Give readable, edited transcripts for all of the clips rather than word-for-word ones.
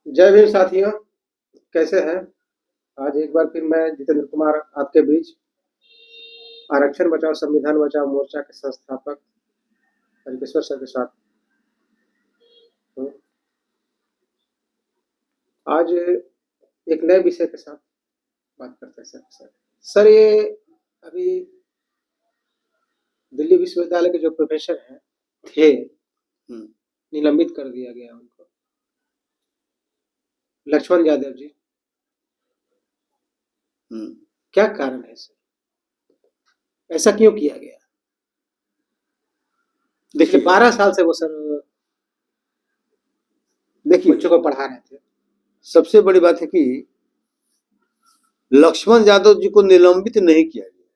जय भीम साथियों, कैसे हैं? आज एक बार फिर मैं जितेंद्र कुमार आपके बीच आरक्षण बचाओ संविधान बचाओ मोर्चा के संस्थापक हरकिशोर सर के साथ हूँ। आज एक नए विषय के साथ बात करते हैं सर के साथ। सर, ये अभी दिल्ली विश्वविद्यालय के जो प्रोफेसर हैं थे, निलंबित कर दिया गया उनको, लक्ष्मण यादव जी। क्या कारण है सर? ऐसा क्यों किया गया? देखिए, 12 साल से वो सर देखिए, बच्चों को पढ़ा रहे थे। सबसे बड़ी बात है कि लक्ष्मण यादव जी को निलंबित नहीं किया गया।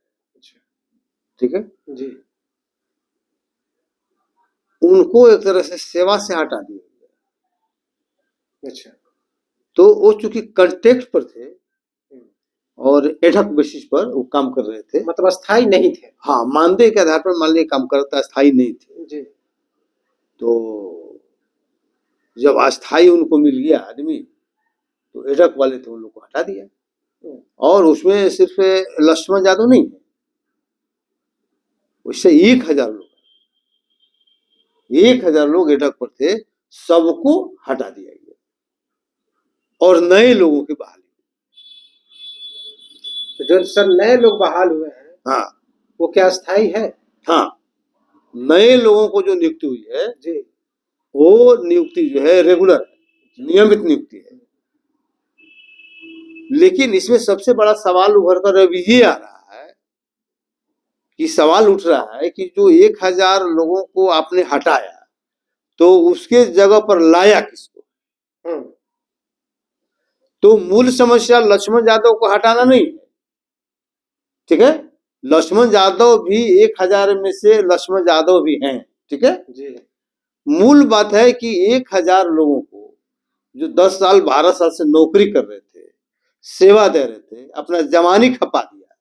ठीक है जी। उनको एक तरह से सेवा से हटा दिया गया। अच्छा। तो वो चूंकि कंटेक्ट पर थे और एडहॉक बेसिस पर वो काम कर रहे थे, मतलब अस्थाई नहीं थे। हाँ, मानदेय के आधार पर मान लीजिए काम करता, स्थायी नहीं थे जी। तो जब अस्थाई उनको मिल गया आदमी तो एडहॉक वाले थे, उन लोग को हटा दिया। और उसमें सिर्फ लक्ष्मण यादव नहीं है, उससे 1000 लोग 1000 लोग एडहॉक पर थे, सबको हटा दिया गया और नए लोगों की बहाली। तो जो सर नए लोग बहाल हुए हैं, हाँ, वो क्या अस्थाई है? हाँ, नए लोगों को जो नियुक्ति हुई है जी, वो नियुक्ति जो है रेगुलर है, नियमित नियुक्ति है। लेकिन इसमें सबसे बड़ा सवाल उभर कर अब ये आ रहा है कि सवाल उठ रहा है कि जो 1000 लोगों को आपने हटाया तो उसके जगह पर लाया किसको? तो मूल समस्या लक्ष्मण यादव को हटाना नहीं है, ठीक है। लक्ष्मण यादव भी 1000 में से लक्ष्मण यादव भी हैं, ठीक है जी। मूल बात है कि 1000 लोगों को जो 10 साल 12 साल से नौकरी कर रहे थे, सेवा दे रहे थे, अपना जवानी खपा दिया,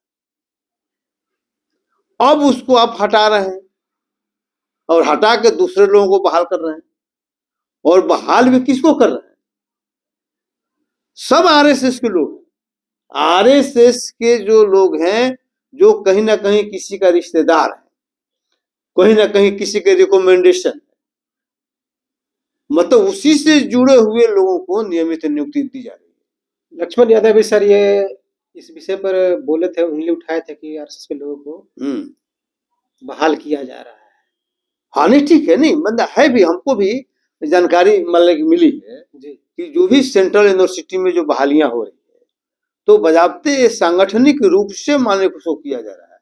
अब उसको आप हटा रहे हैं और हटा के दूसरे लोगों को बहाल कर रहे हैं। और बहाल भी किसको कर रहे हैं? सब आरएसएस के लोग, आरएसएस के जो लोग हैं, जो कहीं ना कहीं किसी का रिश्तेदार है, कहीं ना कहीं किसी के रिकमेंडेशन, मतलब उसी से जुड़े हुए लोगों को नियमित नियुक्ति दी जा रही है। लक्ष्मण यादव भी सर ये इस विषय पर बोले थे, उंगली उठाए थे कि आरएसएस के लोगों को बहाल किया जा रहा है। हाँ, नहीं, ठीक है, नहीं मतलब है भी, हमको भी जानकारी मतलब की मिली है जी। कि जो भी सेंट्रल यूनिवर्सिटी में जो बहालियां हो रही है तो बजाबते सांगठनिक रूप से मानने को किया जा रहा है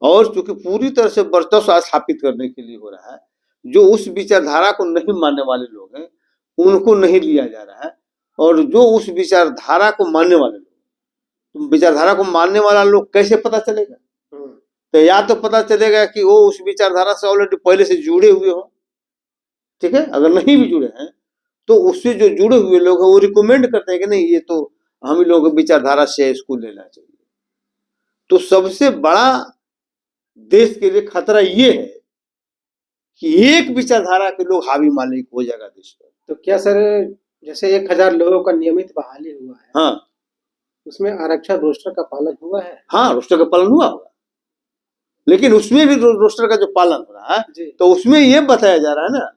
और चूंकि पूरी तरह से वर्चस्व स्थापित करने के लिए हो रहा है, जो उस विचारधारा को नहीं मानने वाले लोग हैं उनको नहीं लिया जा रहा है, और जो उस विचारधारा को मानने वाले लोग, तो विचारधारा को मानने वाला लोग कैसे पता चलेगा? तो या तो पता चलेगा कि वो उस विचारधारा से ऑलरेडी पहले से जुड़े हुए हो, ठीक है। अगर नहीं भी जुड़े हैं तो उससे जो जुड़े हुए लोग हैं वो रिकमेंड करते हैं कि नहीं, ये तो हम ही लोगों की विचारधारा से इसको लेना चाहिए। तो सबसे बड़ा देश के लिए खतरा ये है कि एक विचारधारा के लोग हावी मालिक हो जाएगा देश पर। तो क्या सर, जैसे 1000 लोगों का नियमित बहाली हुआ है, हाँ, उसमें आरक्षण रोस्टर का पालन हुआ है? हाँ, रोस्टर का पालन हुआ होगा, लेकिन उसमें भी रोस्टर का जो पालन हो रहा है तो उसमें ये बताया जा रहा है ना,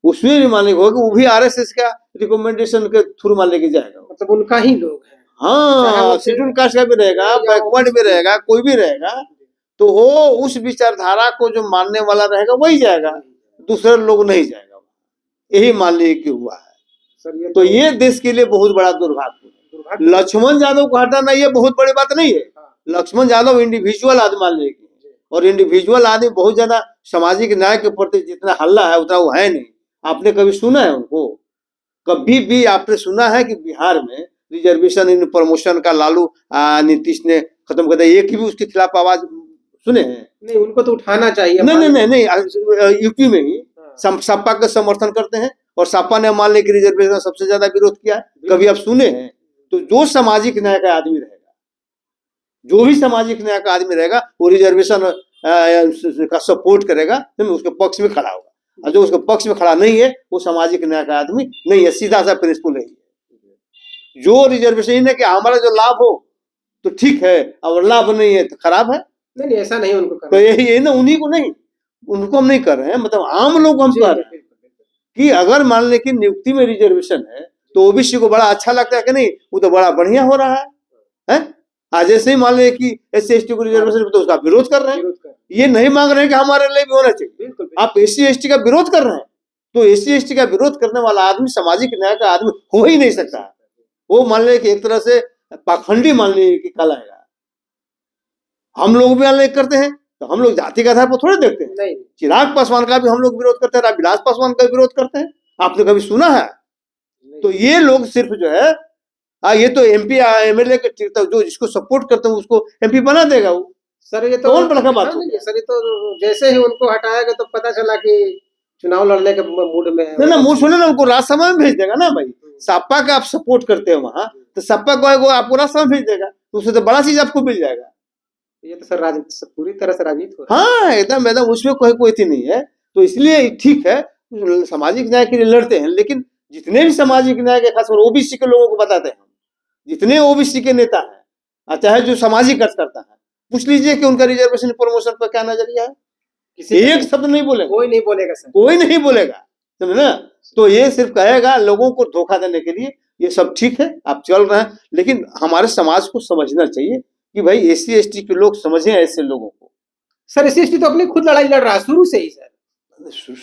उसमें भी मालिक होगा, वो भी आरएसएस का रिकमेंडेशन के थ्रू मान लेके जाएगा, मतलब उनका ही लोग है। हाँ, शेड्यूल कास्ट का भी रहेगा, बैकवर्ड भी रहेगा, कोई भी रहेगा, तो वो उस विचारधारा को जो मानने वाला रहेगा वही जाएगा, दूसरे लोग नहीं जाएगा। यही मान लीजिए कि हुआ है सर। तो ये देश के लिए बहुत बड़ा दुर्भाग्य। लक्ष्मण यादव को हटाना ये बहुत बड़ी बात नहीं है। लक्ष्मण यादव इंडिविजुअल आदमी मान लीजिए, और इंडिविजुअल आदमी बहुत ज्यादा सामाजिक न्याय के प्रति जितना हल्ला है उतना वो है नहीं। आपने कभी सुना है उनको? कभी भी आपने सुना है कि बिहार में रिजर्वेशन इन प्रमोशन का लालू नीतीश ने खत्म कर दिया? एक भी उसके खिलाफ आवाज सुने हैं? नहीं, उनको तो उठाना चाहिए। नहीं, यूपी में ही सपा का समर्थन करते हैं और सपा ने मान लिया कि रिजर्वेशन सबसे ज्यादा विरोध किया। कभी आप सुने हैं? तो जो सामाजिक न्याय का आदमी रहेगा, जो भी सामाजिक न्याय का आदमी रहेगा वो रिजर्वेशन का सपोर्ट करेगा, तो उसके पक्ष में खड़ा होगा। और जो उसके पक्ष में खड़ा नहीं है वो सामाजिक न्याय का आदमी नहीं है, सीधा सा प्रिंसिपल है। जो रिजर्वेशन है कि हमारा जो लाभ हो तो ठीक है, और लाभ नहीं है तो खराब है। नहीं नहीं, ऐसा नहीं उनको करना। तो यही ना, उन्हीं को नहीं, उनको हम नहीं कर रहे हैं, मतलब आम लोग हम कर रहे हैं कि अगर मान ले कि नियुक्ति में रिजर्वेशन है तो ओबीसी को बड़ा अच्छा लगता है कि नहीं, वो तो बड़ा बढ़िया हो रहा है? आज ऐसे ही मान ले कि SC ST को रिजर्वेशन, तो उसका विरोध कर रहे हैं। ये नहीं मांग रहे हैं कि हमारे लिए भी होना चाहिए। आप SC ST का विरोध कर रहे हैं, तो SC ST का विरोध करने वाला आदमी सामाजिक न्याय का आदमी हो ही नहीं सकता। वो मान ले कि एक तरह से पाखंडी मान लीजिए कि कहलाएगा। हम लोग भी मान करते हैं तो हम लोग जाति के आधार पर थोड़े देखते हैं। नहीं, चिराग पासवान का भी हम लोग विरोध करते हैं, रामविलास पासवान का विरोध करते हैं। आपने कभी सुना है? तो ये लोग सिर्फ जो है ये तो MP MLA के जो जिसको सपोर्ट करते हैं उसको MP बना देगा वो। सर ये तो कौन बड़ा बात है सर, ये तो जैसे ही उनको हटाया गया तो पता चला कि चुनाव लड़ने के मूड में है। ना मूड सुने ना, उनको राज्यसभा में भेज देगा ना भाई। सपा का आप सपोर्ट करते हैं वहां, तो सपा को आपको राज्यसभा में भेज देगा, तो उससे तो बड़ा चीज आपको मिल जाएगा। ये तो सर राजनीति पूरी तरह से राजनीति हो रहा है। हाँ एकदम एकदम, उसमें कोई थी नहीं है। तो इसलिए ठीक है, सामाजिक न्याय के लिए लड़ते हैं, लेकिन जितने भी सामाजिक न्याय के खासकर OBC के लोगों को बताते हैं, जितने OBC के नेता हैं, चाहे जो सामाजिक अर्थ करता है, पूछ लीजिए कि उनका रिजर्वेशन प्रमोशन पर क्या नजरिया है। किसी एक शब्द नहीं बोलेगा, कोई नहीं बोलेगा सर, कोई नहीं बोलेगा, समझे ना। तो ये सिर्फ कहेगा लोगों को धोखा देने के लिए। ये सब ठीक है, आप चल रहे हैं, लेकिन हमारे समाज को समझना चाहिए कि भाई SC ST के लोग समझे ऐसे लोगों को। सर SC ST तो अपनी खुद लड़ाई लड़ रहा है शुरू से ही सर,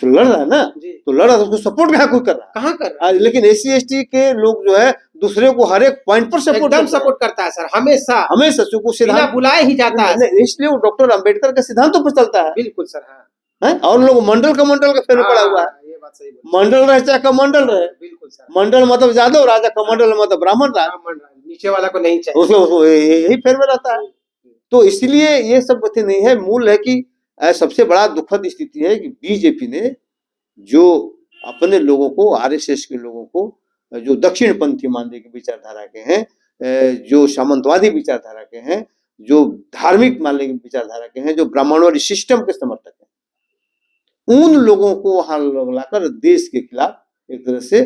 लड़ रहा है ना, तो लड़ रहा है, उसको सपोर्ट कहाँ कोई कर रहा है? कहाँ कर रहा है? लेकिन SC ST के लोग जो है दूसरे को हर एक पॉइंट पर सपोर्ट करता है सर, हमेशा हमेशा बिना बुलाए ही जाता है। इसलिए वो डॉक्टर अंबेडकर के सिद्धांतों पर चलता है। बिल्कुल सर। हाँ, और लोग मंडल का फेर पड़ा हुआ है। ये बात सही बोली। मंडल रहे चाहे कमंडल रहे। बिल्कुल सर। मंडल मतलब यादव राजा, कमंडल मतलब ब्राह्मण राजा, नीचे वाला को नहीं चाहिए, उसको यही फेर में रहता है। तो इसलिए ये सब बातें नहीं है। मूल है कि सबसे बड़ा दुखद स्थिति है कि बीजेपी ने जो अपने लोगों को, RSS के लोगों को, जो दक्षिणपंथी मानने की विचारधारा के हैं, जो सामंतवादी विचारधारा के हैं, जो धार्मिक मानने की विचारधारा के हैं, जो ब्राह्मणवादी सिस्टम के समर्थक हैं, उन लोगों को वहां लाकर देश के खिलाफ एक तरह से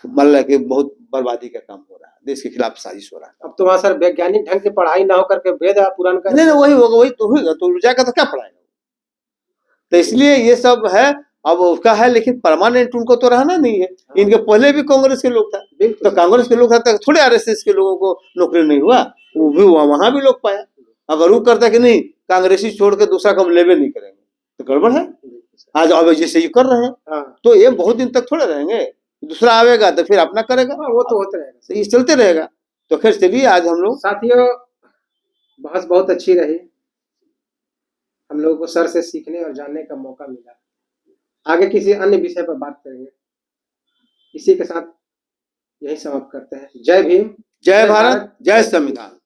मान के बहुत बर्बादी का काम हो रहा है, देश के खिलाफ साजिश हो रहा है। अब तो वहां सर वैज्ञानिक ढंग से पढ़ाई ना होकर के वेद पुराण का नहीं वही होगा, वही तो होगा, तो जाकर तो क्या पढ़ाएगा। तो इसलिए ये सब है, अब उसका है, लेकिन परमानेंट उनको तो रहना नहीं है। इनके पहले भी कांग्रेस के लोग था, तो कांग्रेस के लोग था, तो थोड़े RSS के लोगों को नौकरी नहीं हुआ, वो भी वहां भी लोग पाया। अगर वो करता कि नहीं कांग्रेसी छोड़ के दूसरा कम लेवे नहीं करेंगे तो गड़बड़ है। आज अब जैसे ये कर रहे हैं, तो ये बहुत दिन तक थोड़े रहेंगे, दूसरा आवेगा तो फिर अपना करेगा, वो तो होता रहेगा, तो ये चलते रहेगा। तो खैर चलिए, आज हम लोग साथियों बहस बहुत अच्छी रही, हम लोगों को सर से सीखने और जानने का मौका मिला। आगे किसी अन्य विषय पर बात करेंगे। इसी के साथ यही समाप्त करते हैं। जय भीम, जय भारत, जय संविधान।